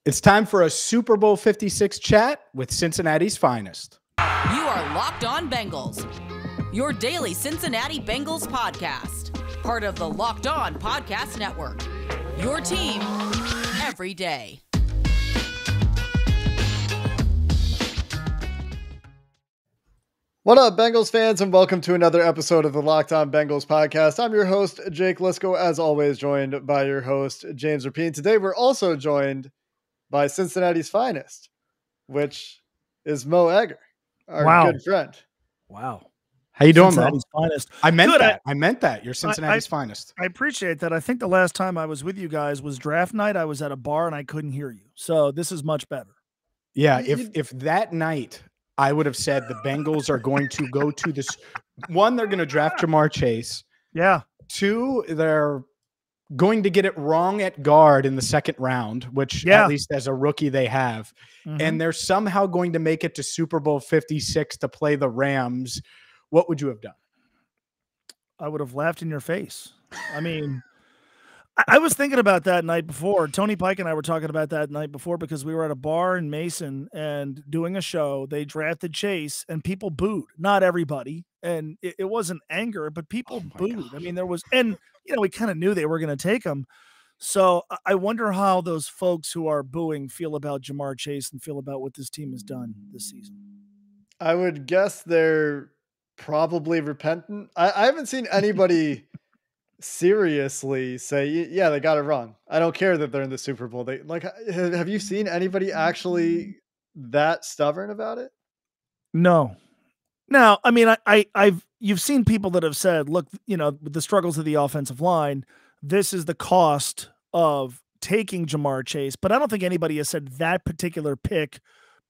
It's time for a Super Bowl 56 chat with Cincinnati's finest. You are Locked On Bengals, your daily Cincinnati Bengals podcast, part of the Locked On Podcast Network, your team every day. What up, Bengals fans, and welcome to another episode of the Locked On Bengals podcast. I'm your host, Jake Liscow, as always, joined by your host, James Rapien. Today, we're also joined by Cincinnati's finest, which is Mo Egger, our good friend. Wow. How you doing, Cincinnati's Mo? finest. I meant that. I meant that. You're Cincinnati's finest. I appreciate that. I think the last time I was with you guys was draft night. I was at a bar and I couldn't hear you. So this is much better. Yeah, if that night I would have said the Bengals are going to go to this. One, they're going to draft Jamar Chase. Yeah. Two, they're going to get it wrong at guard in the second round, which at least as a rookie they have. Mm-hmm. And they're somehow going to make it to Super Bowl 56 to play the Rams. What would you have done? I would have laughed in your face. I mean, I was thinking about that night before. Tony Pike and I were talking about that night before because we were at a bar in Mason and doing a show. They drafted Chase and people booed. Not everybody. And it wasn't anger, but people booed. I mean, there was, and we kind of knew they were going to take him. So I wonder how those folks who are booing feel about Jamar Chase and feel about what this team has done this season. I would guess they're probably repentant. I haven't seen anybody seriously say, yeah, they got it wrong. I don't care that they're in the Super Bowl. Have you seen anybody actually that stubborn about it? No. Now, I mean, you've seen people that have said, look, with the struggles of the offensive line, this is the cost of taking Jamar Chase, but I don't think anybody has said that particular pick,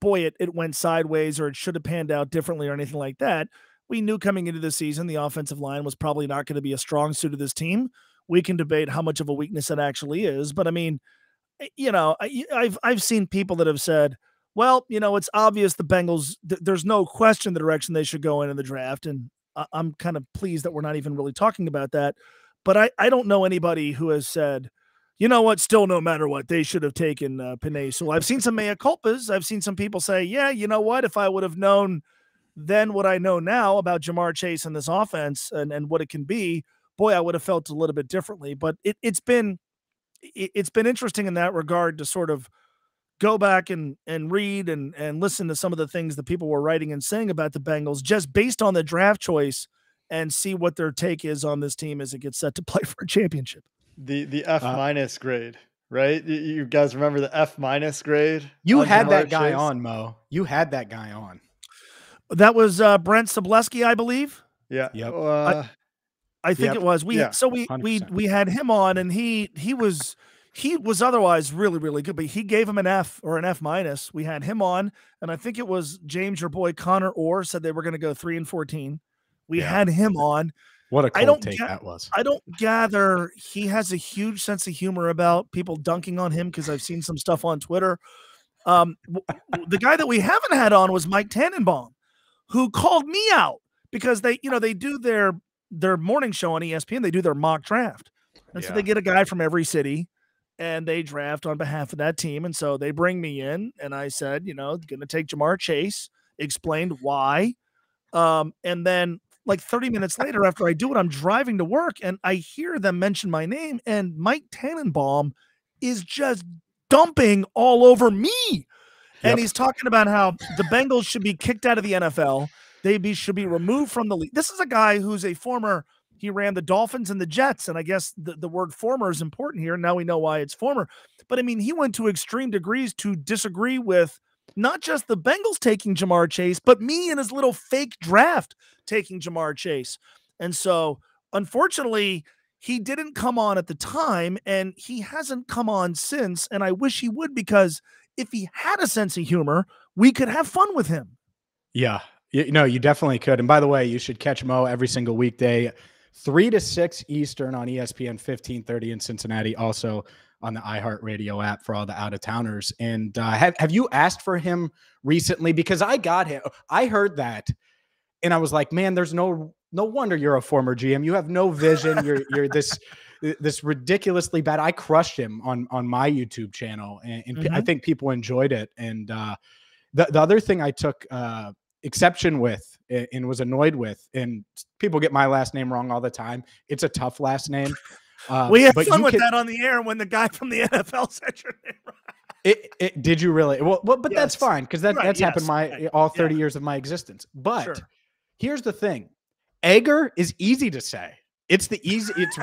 boy, it went sideways or it should have panned out differently or anything like that. We knew coming into the season, the offensive line was probably not going to be a strong suit of this team. We can debate how much of a weakness it actually is, but I mean, I've seen people that have said, well, it's obvious the Bengals, there's no question the direction they should go in the draft. And I'm kind of pleased that we're not even really talking about that. But I don't know anybody who has said, you know what, still no matter what, they should have taken Penei. So I've seen some mea culpas. I've seen some people say, yeah, you know what, if I would have known then what I know now about Jamar Chase and this offense and what it can be, boy, I would have felt a little bit differently. But it's been interesting in that regard to sort of go back and read and listen to some of the things that people were writing and saying about the Bengals just based on the draft choice and see what their take is on this team as it gets set to play for a championship. The F minus grade, right? You guys remember the F minus grade? You had that guy on, Mo. You had that guy on. That was Brent Sobleski, I believe. Yeah. Yep. I think it was. We had him on, and he was otherwise really, really good, but he gave him an F or an F minus. We had him on, and I think it was James, your boy Connor Orr, said they were going to go 3-14. We had him on. What a cold take that was. I don't gather he has a huge sense of humor about people dunking on him because I've seen some stuff on Twitter. The guy that we haven't had on was Mike Tannenbaum, who called me out because they do their morning show on ESPN. They do their mock draft. And so they get a guy from every city and they draft on behalf of that team. And so they bring me in and I said, going to take Jamar Chase, explained why. And then like 30 minutes later after I do it, I'm driving to work and I hear them mention my name and Mike Tannenbaum is just dumping all over me. And he's talking about how the Bengals should be kicked out of the NFL. They should be removed from the league. This is a guy who's he ran the Dolphins and the Jets. And I guess the word former is important here. Now we know why it's former. But I mean, he went to extreme degrees to disagree with not just the Bengals taking Jamar Chase, but me and his little fake draft taking Jamar Chase. And so, unfortunately, he didn't come on at the time, and he hasn't come on since. And I wish he would, because if he had a sense of humor, we could have fun with him. Yeah. You definitely could. And by the way, you should catch Mo every single weekday, 3 to 6 Eastern on ESPN 1530 in Cincinnati. Also on the iHeartRadio app for all the out-of-towners. And have you asked for him recently? Because I got him. I heard that, and I was like, man, there's no wonder you're a former GM. You have no vision. You're this this ridiculously bad. I crushed him on my YouTube channel, and I think people enjoyed it. And the other thing I took exception with and was annoyed with, and people get my last name wrong all the time. It's a tough last name. We had fun with that on the air when the guy from the NFL said your name right. Did you really? Well, but that's fine, because that's happened all 30 years of my existence. But here's the thing. Egger is easy to say. It's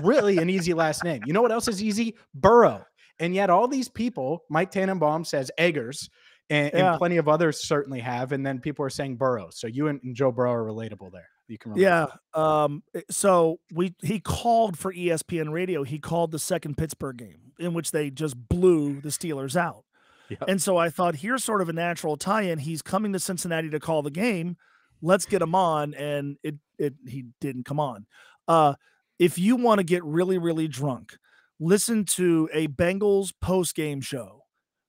really an easy last name. You know what else is easy? Burrow. And yet all these people, Mike Tannenbaum says Eggers, and plenty of others certainly have. And then people are saying Burrow. So you and Joe Burrow are relatable there. You can relate. So he called for ESPN radio. He called the second Pittsburgh game in which they just blew the Steelers out. Yep. And so I thought, here's sort of a natural tie-in. He's coming to Cincinnati to call the game. Let's get him on. And he didn't come on. If you want to get really, really drunk, listen to a Bengals post-game show,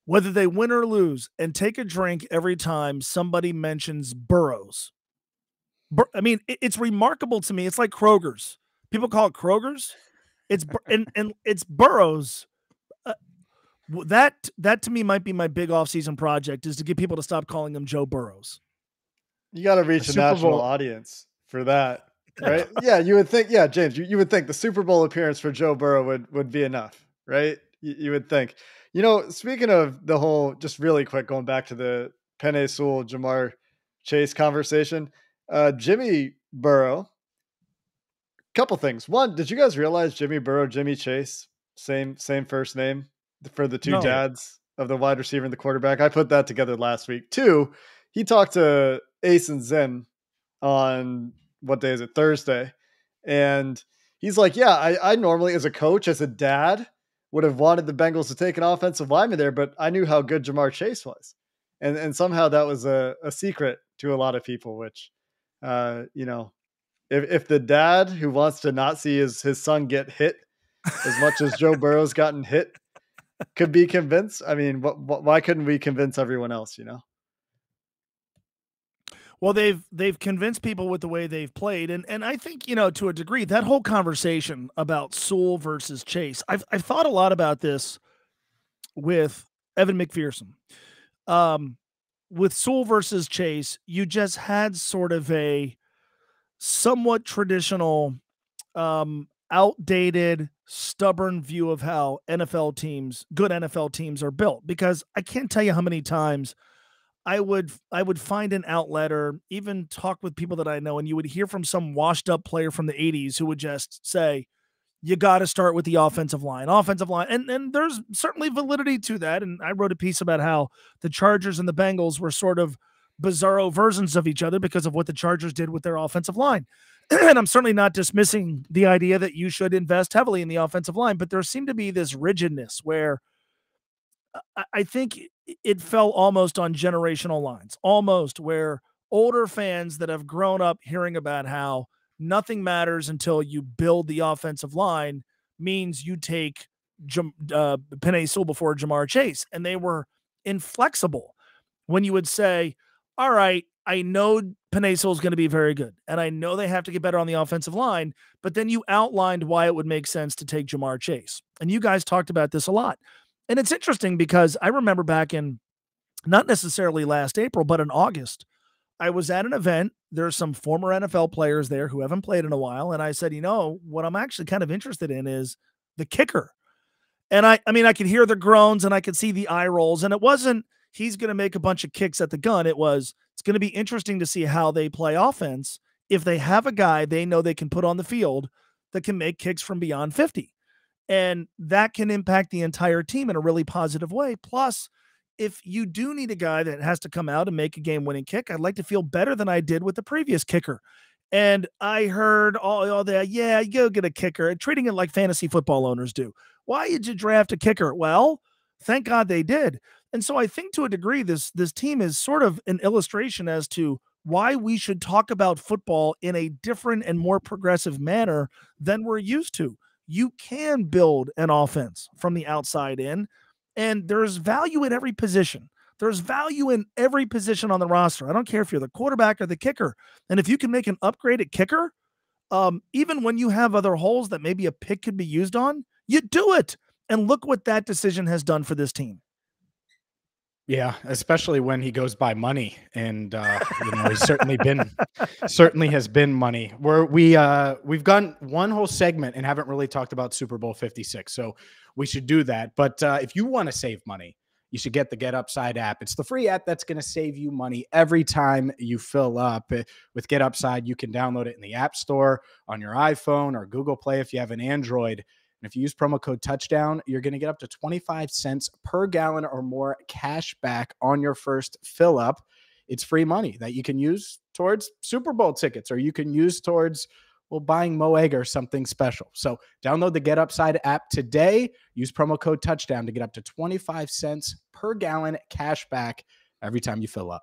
whether they win or lose, and take a drink every time somebody mentions Burrows. I mean, it's remarkable to me. It's like Kroger's. People call it Kroger's. It's and it's Burrows. That to me might be my big offseason project, is to get people to stop calling him Joe Burrows. You got to reach a national audience for that. Right? Yeah, you would think. Yeah, James, you would think the Super Bowl appearance for Joe Burrow would be enough, right? You would think. You know, speaking of the whole, just really quick, going back to the Penei Sewell, Jamar Chase conversation, Jimmy Burrow. Couple things. One, did you guys realize Jimmy Burrow, Jimmy Chase, same first name for the two dads of the wide receiver and the quarterback? I put that together last week. Two, he talked to Ace and Zim on, what day is it? Thursday. And he's like, yeah, I normally, as a coach, as a dad, would have wanted the Bengals to take an offensive lineman there, but I knew how good Jamar Chase was. And somehow that was a secret to a lot of people, which, you know, if the dad who wants to not see his son get hit as much as Joe Burrow's gotten hit could be convinced, I mean, why couldn't we convince everyone else, you know? Well, they've convinced people with the way they've played. And I think, you know, to a degree, that whole conversation about Sewell versus Chase, I've thought a lot about this with Evan McPherson. With Sewell versus Chase, you just had sort of a somewhat traditional, outdated, stubborn view of how good NFL teams are built. Because I can't tell you how many times I would find an outlet or even talk with people that I know, and you would hear from some washed up player from the 80s who would just say, you got to start with the offensive line. And there's certainly validity to that. And I wrote a piece about how the Chargers and the Bengals were sort of bizarro versions of each other because of what the Chargers did with their offensive line. And I'm certainly not dismissing the idea that you should invest heavily in the offensive line, but there seemed to be this rigidness where I think it fell almost on generational lines, almost where older fans that have grown up hearing about how nothing matters until you build the offensive line means you take Penei Sewell before Jamar Chase. And they were inflexible when you would say, all right, I know Penei Sewell is going to be very good, and I know they have to get better on the offensive line, but then you outlined why it would make sense to take Jamar Chase. And you guys talked about this a lot. And it's interesting because I remember back in, not necessarily last April, but in August, I was at an event. There's some former NFL players there who haven't played in a while. And I said, you know, what I'm actually kind of interested in is the kicker. And I mean, I could hear the groans and I could see the eye rolls. And it wasn't, he's going to make a bunch of kicks at the gun. It's going to be interesting to see how they play offense if they have a guy they know they can put on the field that can make kicks from beyond 50. And that can impact the entire team in a really positive way. Plus, if you do need a guy that has to come out and make a game-winning kick, I'd like to feel better than I did with the previous kicker. And I heard all that, yeah, you go get a kicker, and treating it like fantasy football owners do. Why did you draft a kicker? Well, thank God they did. And so I think to a degree, this team is sort of an illustration as to why we should talk about football in a different and more progressive manner than we're used to. You can build an offense from the outside in, and there's value at every position. There's value in every position on the roster. I don't care if you're the quarterback or the kicker. And if you can make an upgrade at kicker, even when you have other holes that maybe a pick could be used on, you do it. And look what that decision has done for this team. Yeah, especially when he goes by money, and he's certainly has been money. We've gone one whole segment and haven't really talked about Super Bowl 56, so we should do that. But if you want to save money, you should get the GetUpside app. It's the free app that's going to save you money every time you fill up. With GetUpside, you can download it in the App Store on your iPhone or Google Play if you have an Android. And if you use promo code touchdown, you're going to get up to 25 cents per gallon or more cash back on your first fill up. It's free money that you can use towards Super Bowl tickets, or you can use towards buying Mo Egg or something special. So download the GetUpside app today. Use promo code touchdown to get up to 25 cents per gallon cash back every time you fill up.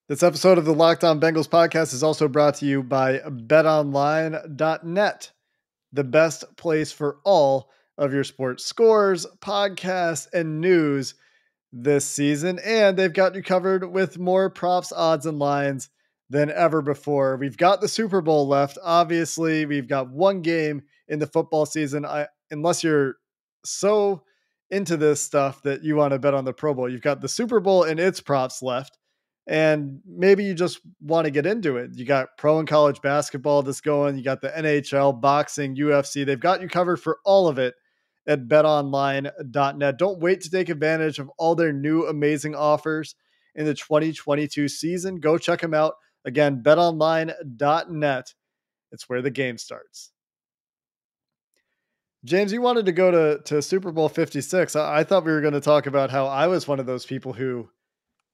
This episode of the Locked On Bengals podcast is also brought to you by betonline.net. The best place for all of your sports scores, podcasts, and news this season. And they've got you covered with more props, odds, and lines than ever before. We've got the Super Bowl left. Obviously, we've got one game in the football season. Unless you're so into this stuff that you want to bet on the Pro Bowl, you've got the Super Bowl and its props left. And maybe you just want to get into it. You got pro and college basketball that's going. You got the NHL, boxing, UFC. They've got you covered for all of it at betonline.net. Don't wait to take advantage of all their new amazing offers in the 2022 season. Go check them out. Again, betonline.net. It's where the game starts. James, you wanted to go to Super Bowl 56. I thought we were going to talk about how I was one of those people who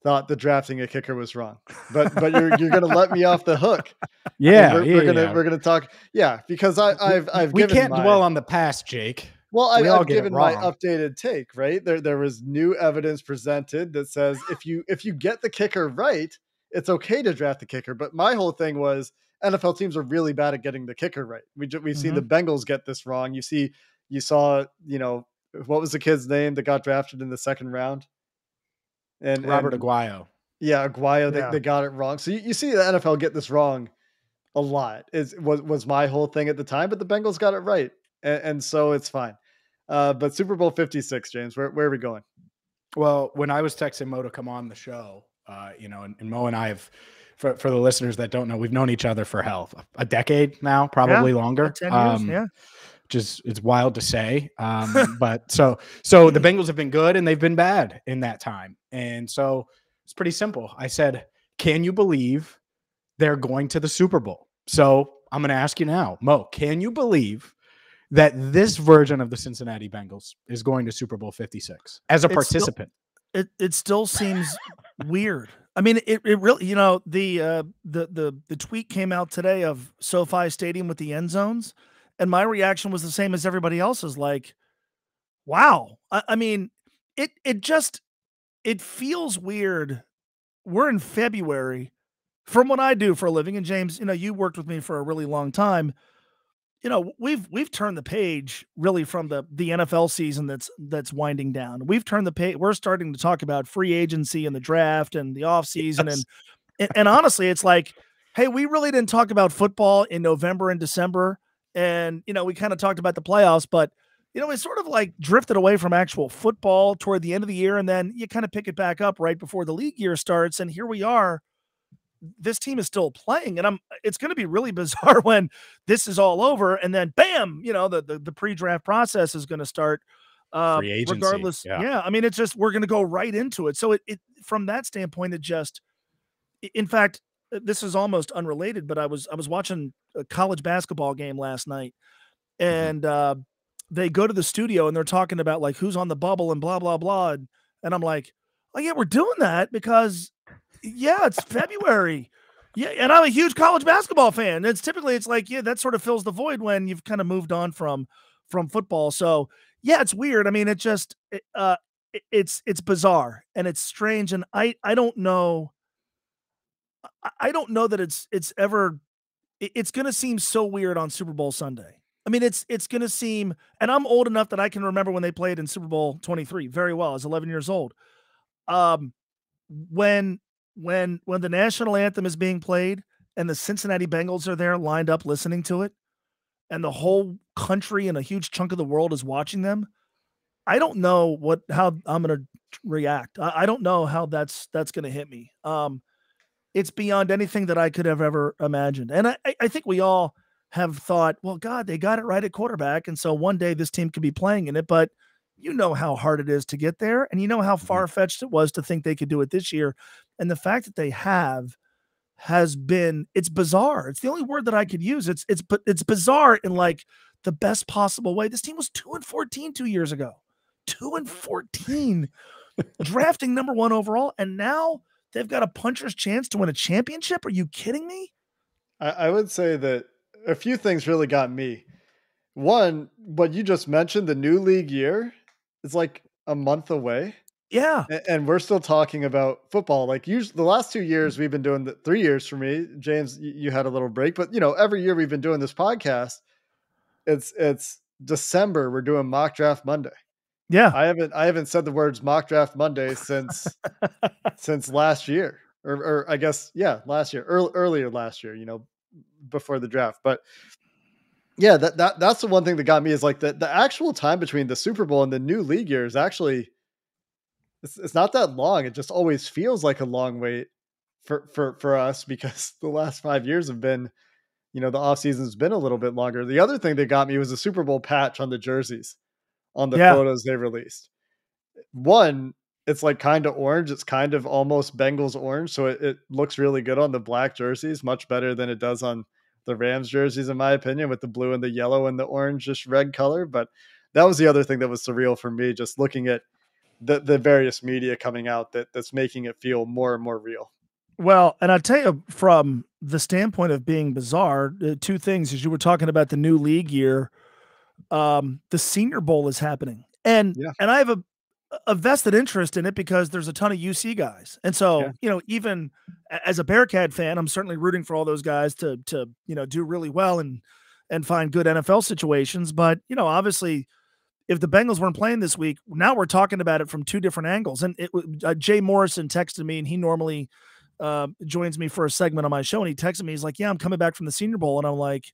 thought the drafting a kicker was wrong, but you're going to let me off the hook. Yeah, we're gonna talk. Yeah, because we can't dwell on the past, Jake. Well, I've given my updated take, right? There was new evidence presented that says if you get the kicker right, it's okay to draft the kicker. But my whole thing was NFL teams are really bad at getting the kicker right. We've seen the Bengals get this wrong. You saw, what was the kid's name that got drafted in the second round? And Robert Aguayo. Yeah, Aguayo. They got it wrong. So you see the NFL get this wrong a lot. Was my whole thing at the time, but the Bengals got it right, and so it's fine. But Super Bowl 56, James, where are we going? Well, when I was texting Mo to come on the show, and Mo and I have, for the listeners that don't know, we've known each other for a decade now, probably longer. 10 years, It's wild to say. But so the Bengals have been good and they've been bad in that time. And so it's pretty simple. I said, can you believe they're going to the Super Bowl? So I'm going to ask you now, Mo, can you believe that this version of the Cincinnati Bengals is going to Super Bowl 56 as a participant? It still seems weird. I mean, it really, the tweet came out today of SoFi Stadium with the end zones. And my reaction was the same as everybody else's. Like, wow. I mean, it feels weird. We're in February. From what I do for a living, and James, you worked with me for a really long time. We've turned the page really from the NFL season that's winding down. We've turned the page. We're starting to talk about free agency and the draft and the offseason. Yes. And honestly, it's like, hey, we really didn't talk about football in November and December. And, we kind of talked about the playoffs, but, it sort of like drifted away from actual football toward the end of the year. And then you kind of pick it back up right before the league year starts. And here we are. This team is still playing. And it's going to be really bizarre when this is all over. And then bam, the pre-draft process is going to start. Free agency, regardless. Yeah. I mean, it's just, we're going to go right into it. So it from that standpoint, in fact, this is almost unrelated, but I was watching a college basketball game last night, and they go to the studio and they're talking about like who's on the bubble and blah blah blah, and I'm like, oh yeah, we're doing that because it's February, and I'm a huge college basketball fan. It's like that sort of fills the void when you've kind of moved on from football. So yeah, it's weird. I mean, it's bizarre and it's strange, and I don't know. I don't know that it's going to seem so weird on Super Bowl Sunday. I mean, it's going to seem, and I'm old enough that I can remember when they played in Super Bowl 23 very well. I was 11 years old. When the national anthem is being played and the Cincinnati Bengals are there lined up listening to it, and the whole country and a huge chunk of the world is watching them, I don't know how I'm going to react. I don't know how that's going to hit me. It's beyond anything that I could have ever imagined. And I think we all have thought, well, God, they got it right at quarterback. And so one day this team could be playing in it, but you know how hard it is to get there. And you know how far-fetched it was to think they could do it this year. And the fact that they has been, it's bizarre. It's the only word that I could use. It's bizarre in like the best possible way. This team was 2-14 2 years ago, 2-14, drafting number 1 overall. And now they've got a puncher's chance to win a championship. Are you kidding me? I would say that a few things really got me. One, what you just mentioned, the new league year is like a month away. Yeah. And we're still talking about football. Like usually the last 2 years we've been doing 3 years for me. James, you had a little break, but every year we've been doing this podcast. It's December. We're doing mock draft Monday. Yeah. I haven't said the words mock draft Monday since last year, or I guess, last year, earlier last year, before the draft. But yeah, that's the one thing that got me is like the actual time between the Super Bowl and the new league year is actually, it's not that long. It just always feels like a long wait for us because the last 5 years have been, the off season's been a little bit longer. The other thing that got me was the Super Bowl patch on the jerseys, on the photos they released. One, it's like kind of orange. It's kind of almost Bengals orange. So it looks really good on the black jerseys, much better than it does on the Rams jerseys, in my opinion, with the blue and the yellow and the orange, just red color. But that was the other thing that was surreal for me, just looking at the various media coming out that's making it feel more and more real. Well, and I'll tell you from the standpoint of being bizarre, 2 things. As you were talking about the new league year, the Senior Bowl is happening. And I have a vested interest in it because there's a ton of UC guys. And so, even as a Bearcat fan, I'm certainly rooting for all those guys to do really well and find good NFL situations. But, obviously, if the Bengals weren't playing this week, now we're talking about it from 2 different angles. And Jay Morrison texted me, and he normally joins me for a segment on my show. And he texted me, he's like, yeah, I'm coming back from the Senior Bowl. And I'm like,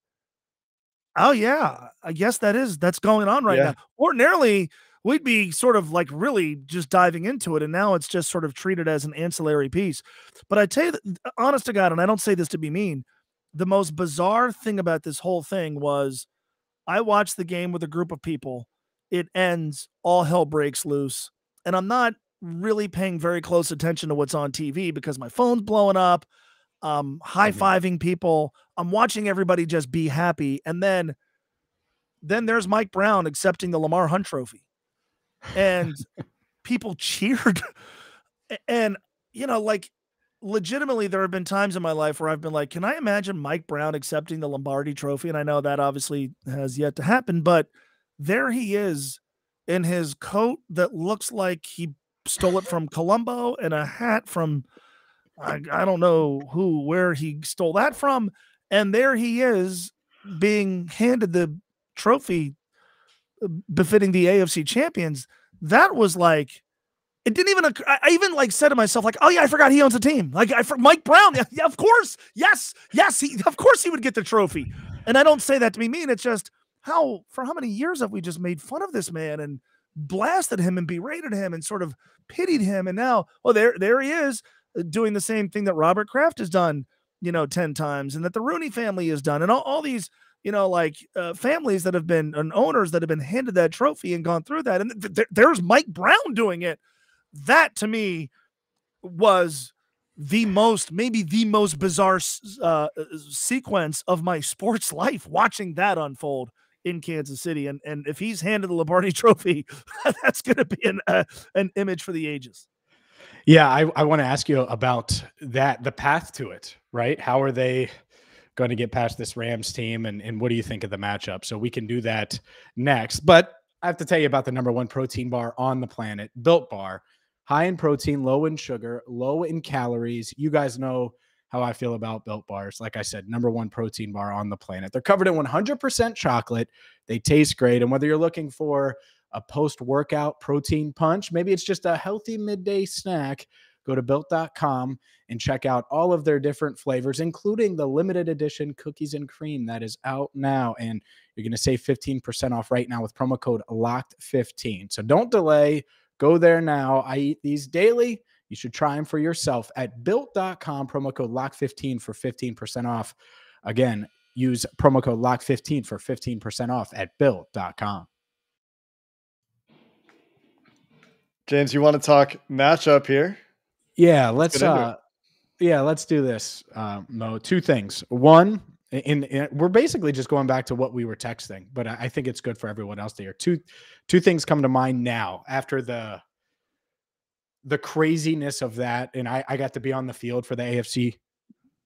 oh yeah, I guess that's going on right now. Ordinarily, we'd be sort of like really just diving into it. And now it's just sort of treated as an ancillary piece. But I tell you, honest to God, and I don't say this to be mean, the most bizarre thing about this whole thing was I watched the game with a group of people. It ends, all hell breaks loose. And I'm not really paying very close attention to what's on TV because my phone's blowing up. High-fiving people. I'm watching everybody just be happy. And then there's Mike Brown accepting the Lamar Hunt Trophy. And people cheered. And, like legitimately there have been times in my life where I've been like, can I imagine Mike Brown accepting the Lombardi Trophy? And I know that obviously has yet to happen, but there he is in his coat that looks like he stole it from Columbo and a hat from I don't know where he stole that from. And there he is being handed the trophy befitting the AFC champions. That was like, it didn't even occur. I even like said to myself, like, oh yeah, I forgot he owns a team. Like Mike Brown. Yeah, of course. Yes. Of course he would get the trophy. And I don't say that to be mean. It's just for how many years have we just made fun of this man and blasted him and berated him and sort of pitied him. And now, there he is doing the same thing that Robert Kraft has done, 10 times, and that the Rooney family has done. And all these, families that have been, and owners that have been handed that trophy and gone through that. And there's Mike Brown doing it. That to me was maybe the most bizarre sequence of my sports life, watching that unfold in Kansas City. And if he's handed the Lombardi Trophy, that's going to be an image for the ages. Yeah, I want to ask you about that, the path to it, right? How are they going to get past this Rams team, and what do you think of the matchup? So we can do that next. But I have to tell you about the number 1 protein bar on the planet, Built Bar. High in protein, low in sugar, low in calories. You guys know how I feel about Built Bars. Like I said, number 1 protein bar on the planet. They're covered in 100% chocolate. They taste great. And whether you're looking for a post-workout protein punch, maybe it's just a healthy midday snack, go to built.com and check out all of their different flavors, including the limited edition cookies and cream that is out now. And you're going to save 15% off right now with promo code LOCKED15. So don't delay. Go there now. I eat these daily. You should try them for yourself at built.com, promo code LOCK15 for 15% off. Again, use promo code LOCK15 for 15% off at built.com. James, you want to talk matchup here? Yeah, let's do this, Mo. Two things. One, we're basically just going back to what we were texting, but I think it's good for everyone else to hear. Two things come to mind now after the craziness of that. And I got to be on the field for the AFC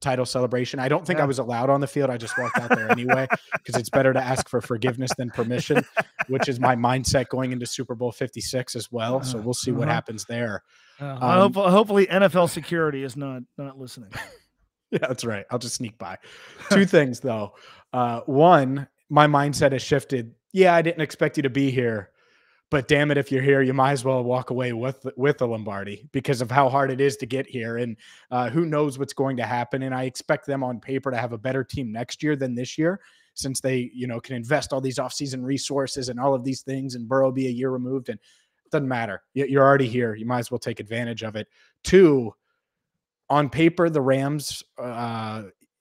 title celebration. I don't think I was allowed on the field. I just walked out there anyway, because it's better to ask for forgiveness than permission, which is my mindset going into Super Bowl 56 as well. So we'll see what happens there. Hopefully NFL security is not listening. Yeah, that's right. I'll just sneak by. Two things though. One, my mindset has shifted. Yeah, I didn't expect you to be here, but damn it, if you're here, you might as well walk away with the Lombardi because of how hard it is to get here. And who knows what's going to happen. And I expect them on paper to have a better team next year than this year, since they, can invest all these offseason resources and all of these things, and Burrow be a year removed, and it doesn't matter. You're already here. You might as well take advantage of it. Two, on paper, the Rams,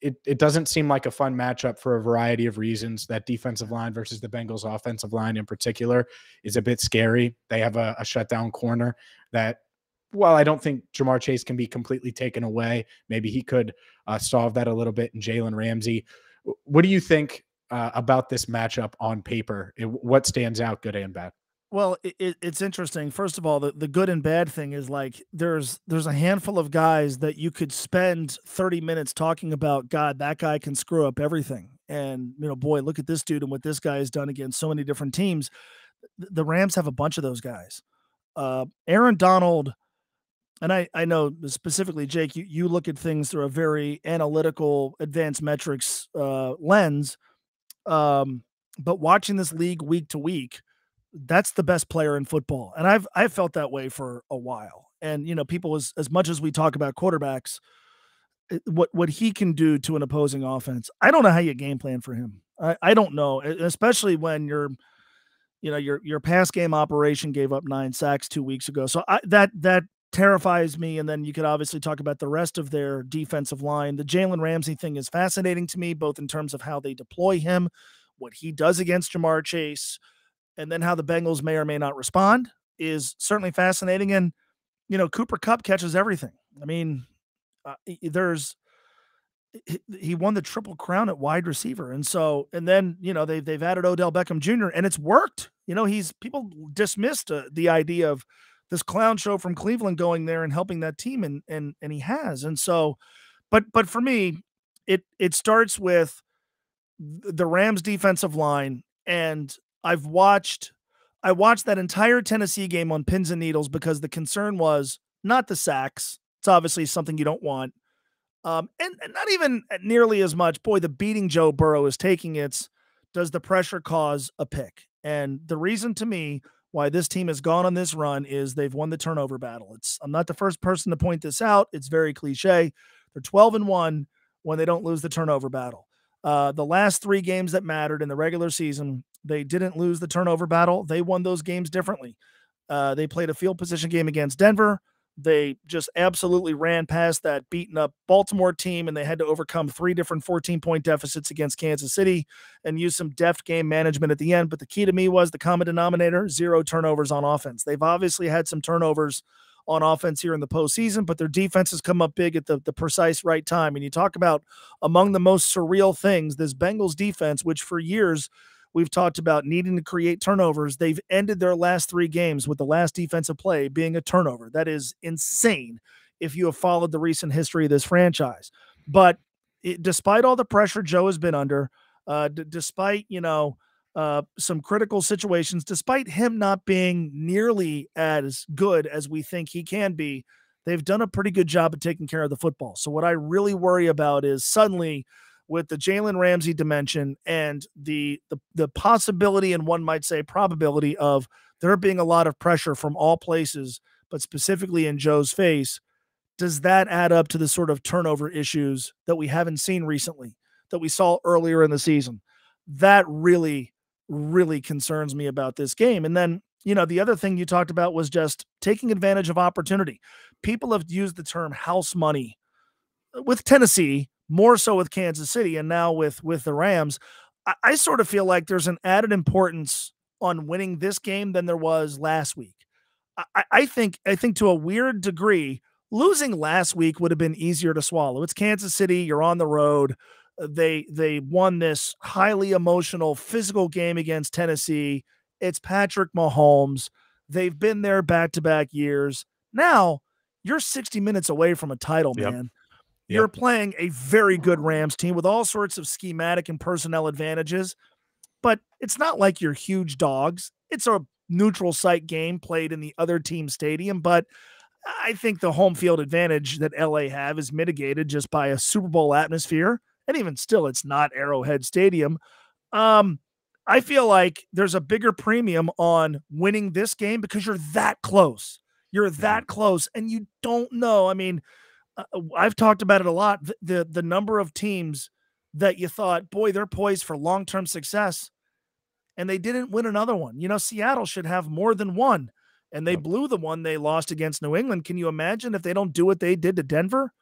it doesn't seem like a fun matchup for a variety of reasons. That defensive line versus the Bengals offensive line in particular is a bit scary. They have a shutdown corner that, while I don't think Jamar Chase can be completely taken away, maybe he could solve that a little bit in Jalen Ramsey. What do you think about this matchup on paper? What stands out, good and bad? Well, it's interesting. First of all, the good and bad thing is, like, there's a handful of guys that you could spend 30 minutes talking about. God, that guy can screw up everything. And, boy, look at this dude and what this guy has done against so many different teams. The Rams have a bunch of those guys. Aaron Donald, and I know specifically, Jake, you look at things through a very analytical, advanced metrics lens. But watching this league week to week, that's the best player in football. And I've felt that way for a while. And, people, as much as we talk about quarterbacks, what he can do to an opposing offense, I don't know how you game plan for him. I don't know, especially when your pass game operation gave up 9 sacks 2 weeks ago. So that terrifies me. And then you could obviously talk about the rest of their defensive line. The Jalen Ramsey thing is fascinating to me, both in terms of how they deploy him, what he does against Jamar Chase, and then how the Bengals may or may not respond is certainly fascinating. And, Cooper Kupp catches everything. I mean, he won the Triple Crown at wide receiver. And then, they've added Odell Beckham Jr. and it's worked. People dismissed the idea of this clown show from Cleveland going there and helping that team. And he has. And so, but for me, it starts with the Rams defensive line. And I watched that entire Tennessee game on pins and needles because the concern was not the sacks. It's obviously something you don't want. And not even nearly as much. Boy, the beating Joe Burrow is taking. Does the pressure cause a pick? And the reason to me why this team has gone on this run is they've won the turnover battle. I'm not the first person to point this out. It's very cliche. They're 12-1 when they don't lose the turnover battle. The last 3 games that mattered in the regular season, they didn't lose the turnover battle. They won those games differently. They played a field position game against Denver. They just absolutely ran past that beaten up Baltimore team, and they had to overcome 3 different 14-point deficits against Kansas City and use some deft game management at the end. But the key to me was the common denominator, 0 turnovers on offense. They've obviously had some turnovers on offense here in the postseason, but their defense has come up big at the precise right time. And you talk about among the most surreal things, this Bengals defense, which for years we've talked about needing to create turnovers. They've ended their last 3 games with the last defensive play being a turnover. That is insane if you have followed the recent history of this franchise. But despite all the pressure Joe has been under, despite, some critical situations, despite him not being nearly as good as we think he can be, they've done a pretty good job of taking care of the football. So what I really worry about is suddenly with the Jalen Ramsey dimension and the possibility, and one might say probability, of there being a lot of pressure from all places, but specifically in Joe's face, does that add up to the sort of turnover issues that we haven't seen recently, that we saw earlier in the season? That really, really concerns me about this game. And then, the other thing you talked about was just taking advantage of opportunity. People have used the term house money with Tennessee, more so with Kansas City, and now with the Rams. I sort of feel like there's an added importance on winning this game than there was last week. I think to a weird degree, losing last week would have been easier to swallow. It's Kansas City. You're on the road. They won this highly emotional, physical game against Tennessee. It's Patrick Mahomes. They've been there back-to-back years. Now, you're 60 minutes away from a title, man. You're playing a very good Rams team with all sorts of schematic and personnel advantages, but it's not like you're huge dogs. It's a neutral site game played in the other team's stadium, but I think the home field advantage that LA have is mitigated just by a Super Bowl atmosphere. And even still, it's not Arrowhead Stadium. I feel like there's a bigger premium on winning this game because you're that close. You're that close, and you don't know. I mean, I've talked about it a lot. The number of teams that you thought, boy, they're poised for long-term success, and they didn't win another one. Seattle should have more than one, and they blew the one they lost against New England. Can you imagine if they don't do what they did to Denver?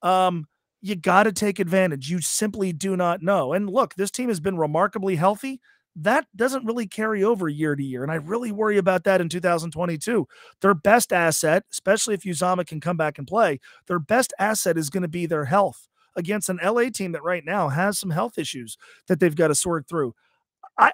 You got to take advantage. You simply do not know. And look, this team has been remarkably healthy. That doesn't really carry over year to year, and I really worry about that in 2022. Their best asset, especially if Uzama can come back and play, their best asset is going to be their health against an LA team that right now has some health issues that they've got to sort through.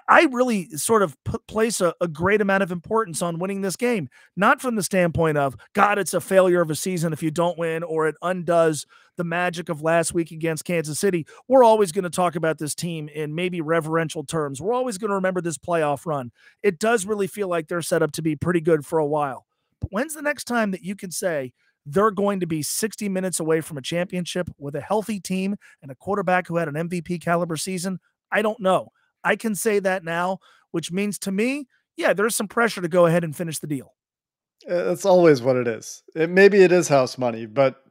I really sort of place a great amount of importance on winning this game, not from the standpoint of, God, it's a failure of a season if you don't win, or it undoes the magic of last week against Kansas City. We're always going to talk about this team in maybe reverential terms. We're always going to remember this playoff run. It does really feel like they're set up to be pretty good for a while. But when's the next time that you can say they're going to be 60 minutes away from a championship with a healthy team and a quarterback who had an MVP caliber season? I don't know. I can say that now, which means to me, yeah, there's some pressure to go ahead and finish the deal. That's always what it is. Maybe it is house money, but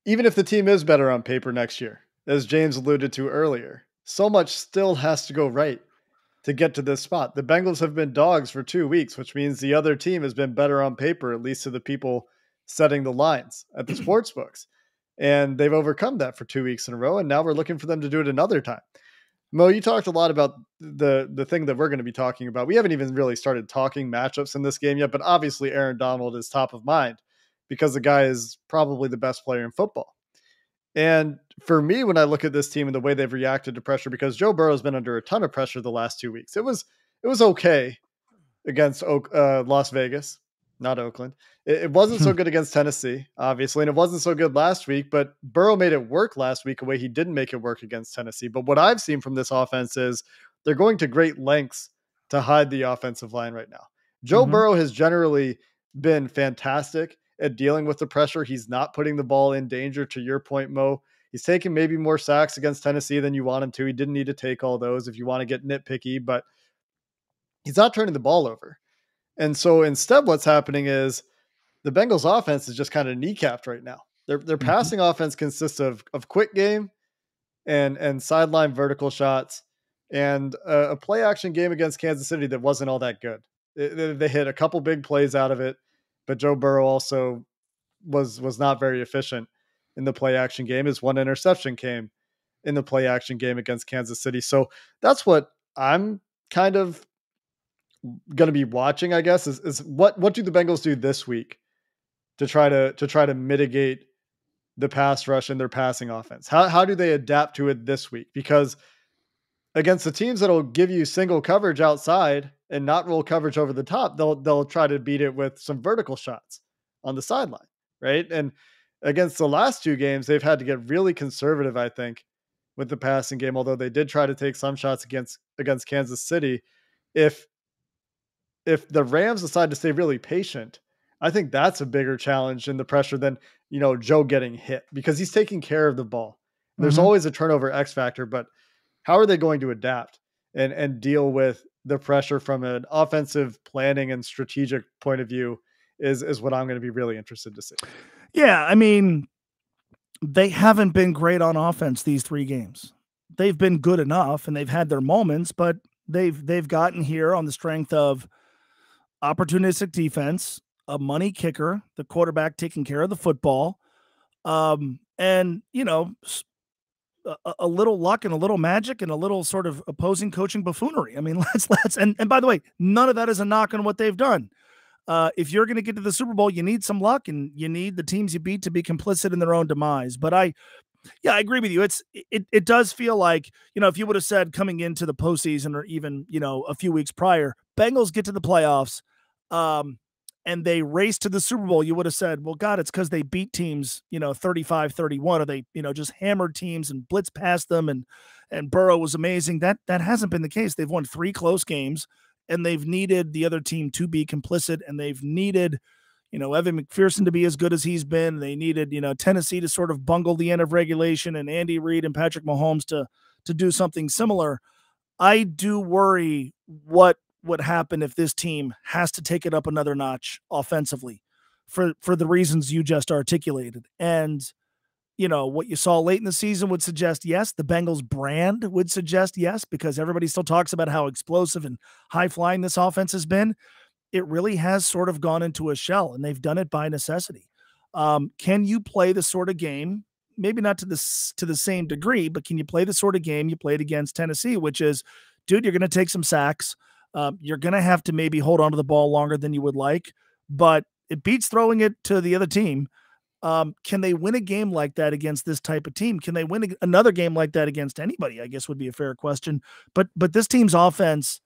even if the team is better on paper next year, as James alluded to earlier, so much still has to go right to get to this spot. The Bengals have been dogs for 2 weeks, which means the other team has been better on paper, at least to the people setting the lines at the sports books. And they've overcome that for 2 weeks in a row, and now we're looking for them to do it another time. Mo, you talked a lot about the thing that we're going to be talking about. We haven't even really started talking matchups in this game yet, but obviously Aaron Donald is top of mind because the guy is probably the best player in football. And for me, when I look at this team and the way they've reacted to pressure, because Joe Burrow has been under a ton of pressure the last 2 weeks, it was okay against Las Vegas, not Oakland. It wasn't so good against Tennessee, obviously, and it wasn't so good last week, but Burrow made it work last week a way he didn't make it work against Tennessee. But what I've seen from this offense is they're going to great lengths to hide the offensive line right now. Joe Burrow has generally been fantastic at dealing with the pressure. He's not putting the ball in danger, to your point, Mo. He's taken maybe more sacks against Tennessee than you want him to. He didn't need to take all those if you want to get nitpicky, but he's not turning the ball over. And so instead what's happening is the Bengals offense is just kind of kneecapped right now. Their passing offense consists of quick game and sideline vertical shots and a play action game against Kansas City that wasn't all that good. They hit a couple big plays out of it, but Joe Burrow also was not very efficient in the play action game. His one interception came in the play action game against Kansas City. So that's what I'm kind of going to be watching, I guess, is what do the Bengals do this week to try to mitigate the pass rush in their passing offense? How do they adapt to it this week? Because against the teams that'll give you single coverage outside and not roll coverage over the top, they'll try to beat it with some vertical shots on the sideline, right? And against the last two games, they've had to get really conservative, I think, with the passing game, although they did try to take some shots against Kansas City. If the Rams decide to stay really patient, I think that's a bigger challenge in the pressure than, Joe getting hit, because he's taking care of the ball. There's always a turnover X factor, but how are they going to adapt and deal with the pressure from an offensive planning and strategic point of view is what I'm going to be really interested to see. Yeah, I mean, they haven't been great on offense these 3 games. They've been good enough and they've had their moments, but they've gotten here on the strength of opportunistic defense, a money kicker, the quarterback taking care of the football, and a little luck and a little magic and a little sort of opposing coaching buffoonery. I mean, let's and by the way, none of that is a knock on what they've done. If you're going to get to the Super Bowl, you need some luck and you need the teams you beat to be complicit in their own demise. But I agree with you. It does feel like, if you would have said coming into the postseason or even, a few weeks prior, Bengals get to the playoffs, and they race to the Super Bowl, you would have said, well, God, it's because they beat teams, 35-31, or they, just hammered teams and blitzed past them, and Burrow was amazing. That hasn't been the case. They've won 3 close games, and they've needed the other team to be complicit, and they've needed, Evan McPherson to be as good as he's been. They needed, Tennessee to sort of bungle the end of regulation, and Andy Reid and Patrick Mahomes to do something similar. I do worry what would happen if this team has to take it up another notch offensively for the reasons you just articulated. And, what you saw late in the season would suggest yes. The Bengals brand would suggest yes, because everybody still talks about how explosive and high flying this offense has been. It really has sort of gone into a shell, and they've done it by necessity. Can you play the sort of game, maybe not to the same degree, but can you play the sort of game you played against Tennessee, which is, dude, you're going to take some sacks. You're going to have to maybe hold on to the ball longer than you would like, but it beats throwing it to the other team. Can they win a game like that against this type of team? Can they win another game like that against anybody, I guess would be a fair question. But this team's offense,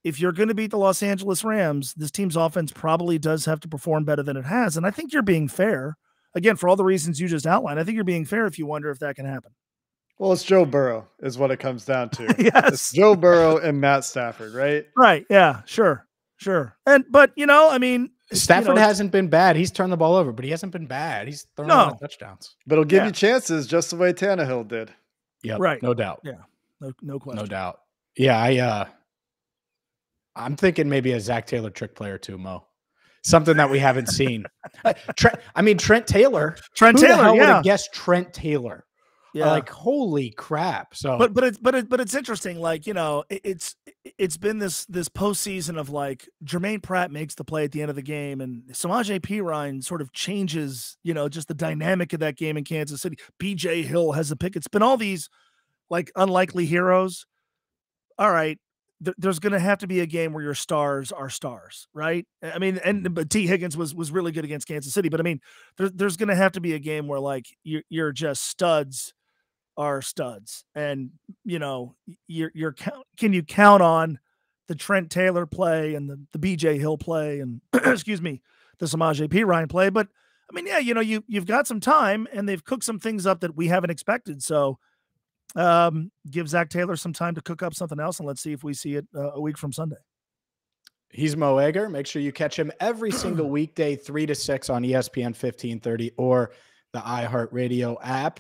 if you're going to beat the Los Angeles Rams, this team's offense probably does have to perform better than it has. And I think you're being fair. Again, for all the reasons you just outlined, I think you're being fair if you wonder if that can happen. Well, it's Joe Burrow is what it comes down to. Yes. It's Joe Burrow and Matt Stafford, right? Right. Yeah, sure. But I mean, Stafford hasn't been bad. He's turned the ball over, but he hasn't been bad. He's thrown a lot of touchdowns. But he'll give you chances just the way Tannehill did. Yeah, right. No doubt. Yeah, no question. No doubt. Yeah, I'm thinking maybe a Zach Taylor trick player too, Mo. Something that we haven't seen. Trent Taylor. Who the hell would have guessed Trent Taylor? Yeah. Like, holy crap. So, but it's interesting. Like, it's been this postseason of like Jermaine Pratt makes the play at the end of the game, and Samaje Perine sort of changes, just the dynamic of that game in Kansas City. BJ Hill has a pick. It's been all these like unlikely heroes. All right. There's going to have to be a game where your stars are stars, right? I mean, but T. Higgins was really good against Kansas City, but I mean, there's going to have to be a game where like you're just studs are studs, and can you count on the Trent Taylor play and the BJ Hill play and excuse me, the Samaje Perine play? But I mean, yeah, you've got some time, and they've cooked some things up that we haven't expected. So give Zach Taylor some time to cook up something else, and let's see if we see it a week from Sunday. He's Mo Egger. Make sure you catch him every single weekday, 3 to 6 on ESPN 1530 or the iHeartRadio app.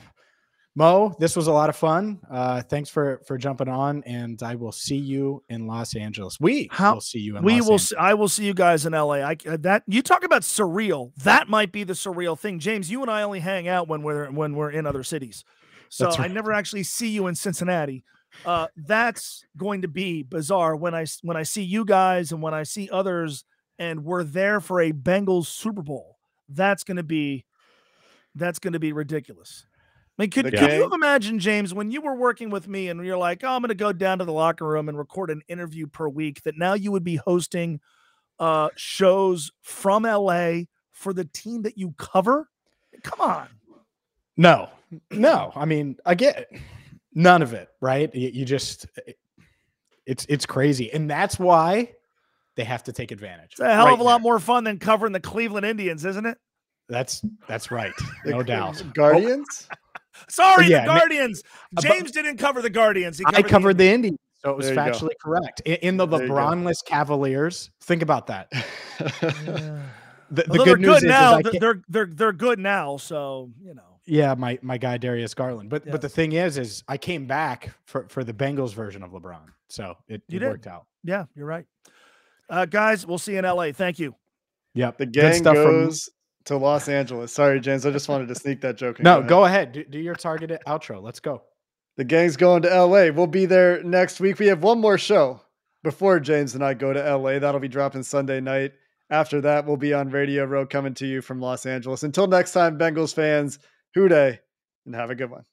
Mo, this was a lot of fun. Thanks for jumping on, and I will see you in Los Angeles. Will see you in Los Angeles. I will see you guys in LA. That you talk about surreal. That might be the surreal thing. James, you and I only hang out when we're in other cities. So right. I never actually see you in Cincinnati. That's going to be bizarre when I see you guys and when I see others, and we're there for a Bengals Super Bowl. That's going to be ridiculous. I mean, could you imagine, James, when you were working with me and you're like, oh, I'm going to go down to the locker room and record an interview per week, that now you would be hosting shows from LA for the team that you cover? Come on. No. I mean, I get it. None of it, right? You just, it's crazy. And that's why they have to take advantage. It's a hell of a lot more fun than covering the Cleveland Indians, isn't it? That's right. No doubt. Guardians? Sorry, the Guardians. James didn't cover the Guardians. I covered the Indians, so it was factually correct. In the LeBron-less Cavaliers, think about that. The good news is now. They're good now, so Yeah, my guy Darius Garland. But the thing is I came back for the Bengals version of LeBron, so it worked out. Yeah, you're right. Guys, we'll see you in LA. Thank you. Yep. The Good gang stuff goes to Los Angeles. Sorry, James. I just wanted to sneak that joke in. No, go ahead. Do your targeted outro. Let's go. The gang's going to LA. We'll be there next week. We have one more show before James and I go to LA. That'll be dropping Sunday night. After that, we'll be on Radio Row coming to you from Los Angeles. Until next time, Bengals fans, hoo-day, and have a good one.